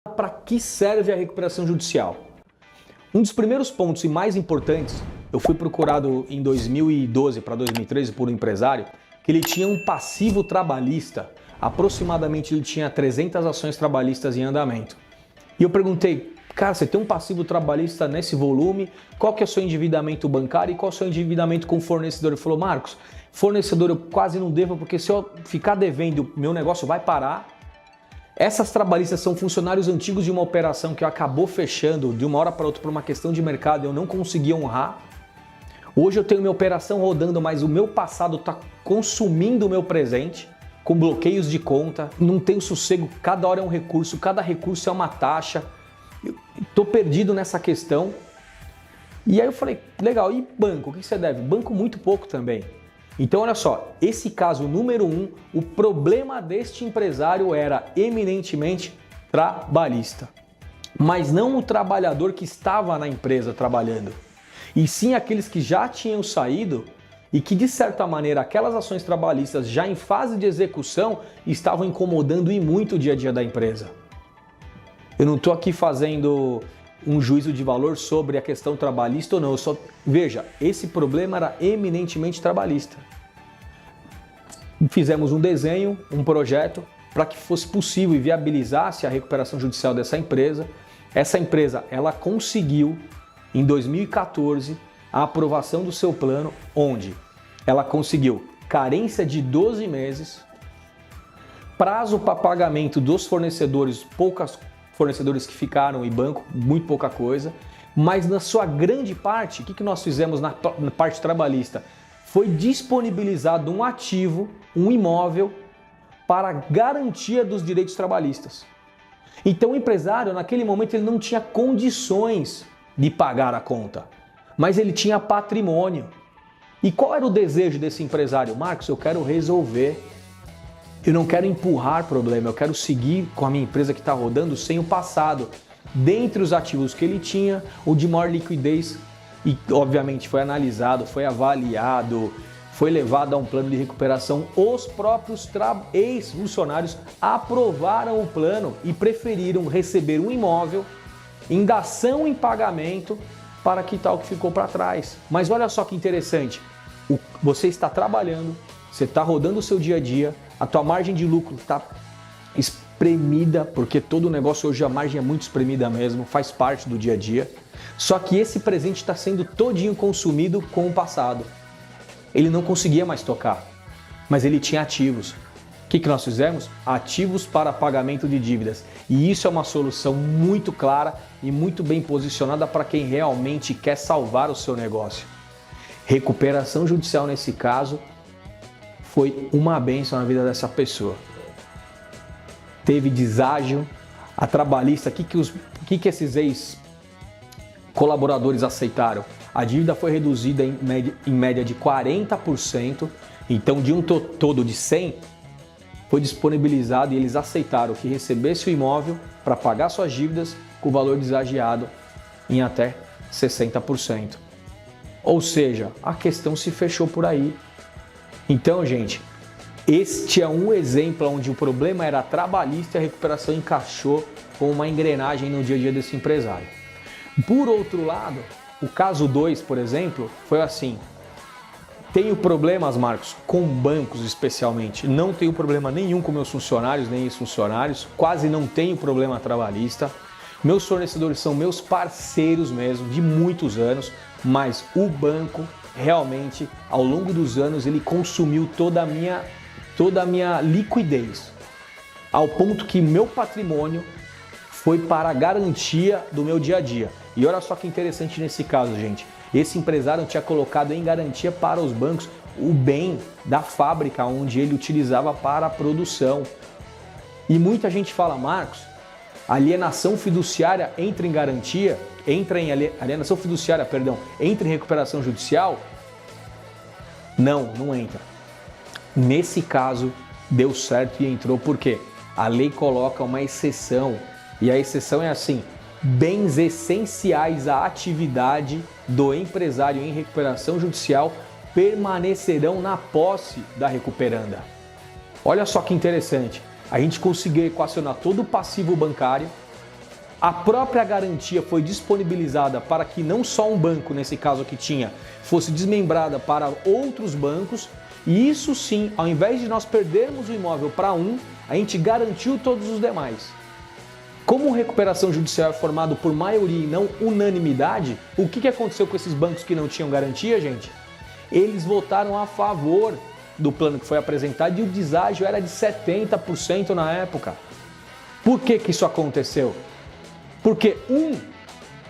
Para que serve a recuperação judicial? Um dos primeiros pontos e mais importantes, eu fui procurado em 2012 para 2013 por um empresário que ele tinha um passivo trabalhista, aproximadamente ele tinha 300 ações trabalhistas em andamento. E eu perguntei, cara, você tem um passivo trabalhista nesse volume, qual que é o seu endividamento bancário e qual é o seu endividamento com o fornecedor? Ele falou, Marcos, fornecedor eu quase não devo porque se eu ficar devendo, meu negócio vai parar. Essas trabalhistas são funcionários antigos de uma operação que acabou fechando de uma hora para outra por uma questão de mercado e eu não consegui honrar. Hoje eu tenho minha operação rodando, mas o meu passado está consumindo o meu presente, com bloqueios de conta, não tenho sossego, cada hora é um recurso, cada recurso é uma taxa. Estou perdido nessa questão. E aí eu falei, legal, e banco? O que você deve? Banco muito pouco também. Então, olha só, esse caso número 1, o problema deste empresário era eminentemente trabalhista. Mas não o trabalhador que estava na empresa trabalhando, e sim aqueles que já tinham saído e que, de certa maneira, aquelas ações trabalhistas já em fase de execução estavam incomodando e muito o dia a dia da empresa. Eu não estou aqui fazendo um juízo de valor sobre a questão trabalhista ou não. Veja, esse problema era eminentemente trabalhista. Fizemos um desenho, um projeto, para que fosse possível e viabilizasse a recuperação judicial dessa empresa. Essa empresa, ela conseguiu, em 2014, a aprovação do seu plano, onde ela conseguiu carência de 12 meses, prazo para pagamento dos fornecedores, poucas fornecedores que ficaram e banco, muito pouca coisa, mas na sua grande parte, o que nós fizemos na parte trabalhista? Foi disponibilizado um ativo, um imóvel, para garantia dos direitos trabalhistas. Então o empresário, naquele momento, ele não tinha condições de pagar a conta, mas ele tinha patrimônio. E qual era o desejo desse empresário? Marcos, eu quero resolver. Eu não quero empurrar problema, eu quero seguir com a minha empresa que está rodando sem o passado. Dentre os ativos que ele tinha, o de maior liquidez, e obviamente foi analisado, foi avaliado, foi levado a um plano de recuperação. Os próprios ex-funcionários aprovaram o plano e preferiram receber um imóvel em dação em pagamento para quitar o que ficou para trás. Mas olha só que interessante, você está trabalhando, você está rodando o seu dia a dia, a tua margem de lucro está espremida, porque todo o negócio hoje a margem é muito espremida mesmo, faz parte do dia a dia. Só que esse presente está sendo todinho consumido com o passado. Ele não conseguia mais tocar, mas ele tinha ativos. O que nós fizemos? Ativos para pagamento de dívidas. E isso é uma solução muito clara e muito bem posicionada para quem realmente quer salvar o seu negócio. Recuperação judicial nesse caso foi uma bênção na vida dessa pessoa. Teve deságio, a trabalhista, o que esses ex-colaboradores aceitaram? A dívida foi reduzida em média de 40%, então de um todo de 100, foi disponibilizado e eles aceitaram que recebesse o imóvel para pagar suas dívidas com o valor desagiado em até 60%. Ou seja, a questão se fechou por aí. Então, gente, este é um exemplo onde o problema era trabalhista e a recuperação encaixou com uma engrenagem no dia a dia desse empresário. Por outro lado, o caso 2, por exemplo, foi assim. Tenho problemas, Marcos, com bancos especialmente. Não tenho problema nenhum com meus funcionários, nem ex-funcionários. Quase não tenho problema trabalhista. Meus fornecedores são meus parceiros mesmo, de muitos anos. Mas o banco, realmente, ao longo dos anos, ele consumiu toda a minha liquidez. Ao ponto que meu patrimônio foi para a garantia do meu dia a dia. E olha só que interessante nesse caso, gente. Esse empresário tinha colocado em garantia para os bancos o bem da fábrica onde ele utilizava para a produção. E muita gente fala, Marcos, alienação fiduciária entra em garantia, entra em recuperação judicial? Não, não entra. Nesse caso, deu certo e entrou, porque a lei coloca uma exceção, e a exceção é assim: bens essenciais à atividade do empresário em recuperação judicial permanecerão na posse da recuperanda. Olha só que interessante, a gente conseguiu equacionar todo o passivo bancário, A própria garantia foi disponibilizada para que não só um banco, nesse caso que tinha, fosse desmembrada para outros bancos. E isso sim, ao invés de nós perdermos o imóvel para um, a gente garantiu todos os demais. Como recuperação judicial é formado por maioria e não unanimidade, o que aconteceu com esses bancos que não tinham garantia, gente? Eles votaram a favor do plano que foi apresentado e o deságio era de 70% na época. Por que isso aconteceu? Porque um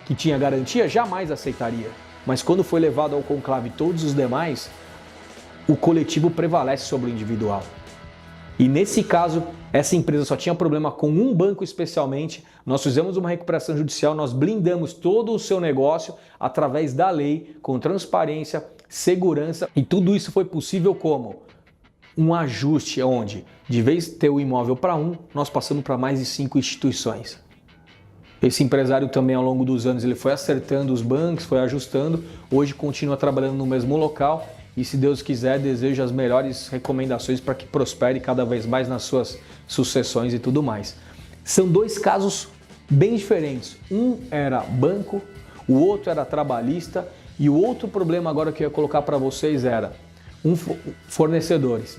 que tinha garantia jamais aceitaria, mas quando foi levado ao conclave todos os demais, o coletivo prevalece sobre o individual. E nesse caso, essa empresa só tinha problema com um banco especialmente. Nós fizemos uma recuperação judicial, nós blindamos todo o seu negócio através da lei, com transparência, segurança. E tudo isso foi possível como? Um ajuste onde, de vez de ter o imóvel para um, nós passamos para mais de 5 instituições. Esse empresário também, ao longo dos anos, ele foi acertando os bancos, foi ajustando. Hoje continua trabalhando no mesmo local. E se Deus quiser, desejo as melhores recomendações para que prospere cada vez mais nas suas sucessões e tudo mais. São dois casos bem diferentes. Um era banco, o outro era trabalhista e o outro problema agora que eu ia colocar para vocês era fornecedores.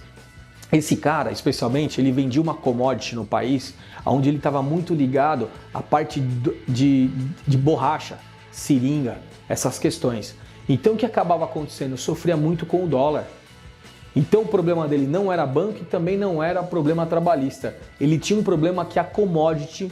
Esse cara, especialmente, ele vendia uma commodity no país onde ele estava muito ligado à parte de borracha, seringa, essas questões. Então o que acabava acontecendo? Sofria muito com o dólar. Então o problema dele não era banco e também não era problema trabalhista. Ele tinha um problema que a commodity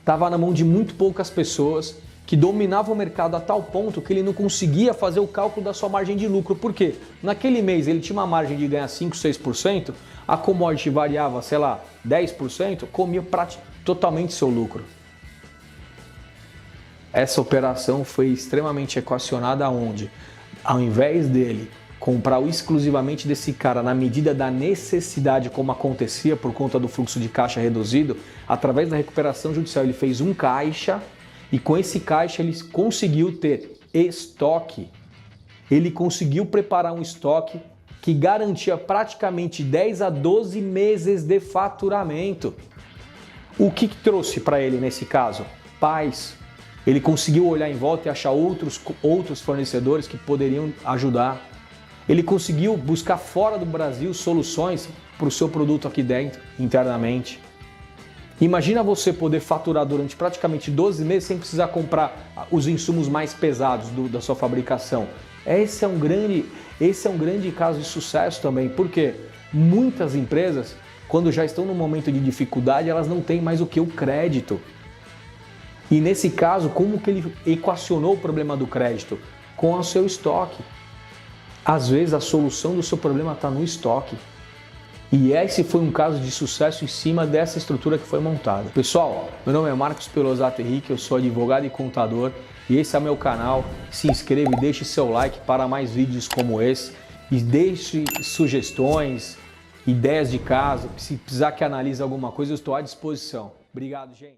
estava na mão de muito poucas pessoas que dominavam o mercado a tal ponto que ele não conseguia fazer o cálculo da sua margem de lucro. Por quê? Naquele mês ele tinha uma margem de ganhar 5, 6%, a commodity variava, sei lá, 10%, comia totalmente seu lucro. Essa operação foi extremamente equacionada onde, ao invés dele comprar exclusivamente desse cara na medida da necessidade, como acontecia por conta do fluxo de caixa reduzido, através da recuperação judicial ele fez um caixa e com esse caixa ele conseguiu ter estoque. Ele conseguiu preparar um estoque que garantia praticamente 10 a 12 meses de faturamento. O que trouxe para ele nesse caso? Paz. Ele conseguiu olhar em volta e achar outros fornecedores que poderiam ajudar. Ele conseguiu buscar fora do Brasil soluções para o seu produto aqui dentro, internamente. Imagina você poder faturar durante praticamente 12 meses sem precisar comprar os insumos mais pesados da sua fabricação. Esse é um grande caso de sucesso também, porque muitas empresas, quando já estão num momento de dificuldade, elas não têm mais o que? O crédito. E nesse caso, como que ele equacionou o problema do crédito? Com o seu estoque. Às vezes a solução do seu problema está no estoque. E esse foi um caso de sucesso em cima dessa estrutura que foi montada. Pessoal, meu nome é Marcos Pelosato Henrique, eu sou advogado e contador e esse é meu canal. Se inscreva e deixe seu like para mais vídeos como esse. E deixe sugestões, ideias de caso. Se precisar que analise alguma coisa, eu estou à disposição. Obrigado, gente.